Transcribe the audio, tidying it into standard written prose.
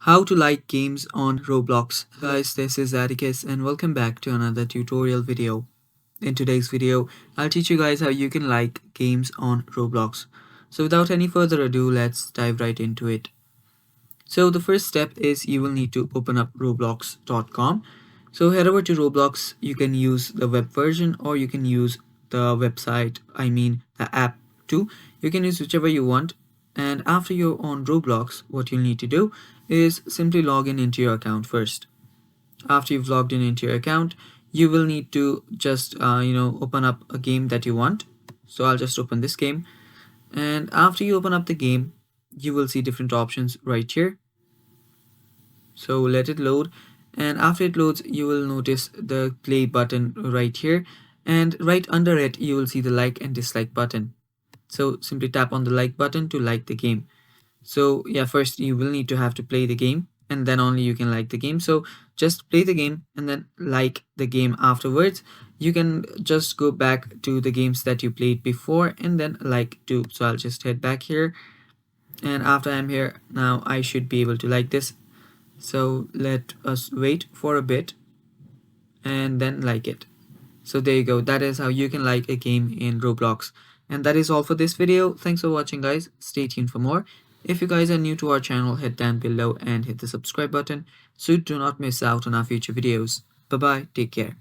How to like games on Roblox. Guys, this is Atticus and welcome back to another tutorial video. In today's video, I'll teach you guys how you can like games on Roblox. So without any further ado, let's dive right into it. So the first step is you will need to open up roblox.com. So head over to Roblox. You can use the web version or you can use the website, the app too. You can use whichever you want. And after you're on Roblox, what you'll need to do is simply log in into your account first. After you've logged in into your account, you will need to just open up a game that you want. So I'll just open this game, and after you open up the game, you will see different options right here. So let it load, and after it loads, you will notice the play button right here, and right under it you will see the like and dislike button. So simply tap on the like button to like the game. So yeah, first you will need to have to play the game, and then only you can like the game. So just play the game and then like the game afterwards. You can just go back to the games that you played before and then like too. So I'll just head back here, and after I'm here now, I should be able to like this. So let us wait for a bit and then like it. So there you go. That is how you can like a game in Roblox. And that is all for this video. Thanks for watching, guys. Stay tuned for more. If you guys are new to our channel, head down below and hit the subscribe button so you do not miss out on our future videos. Bye bye. Take care.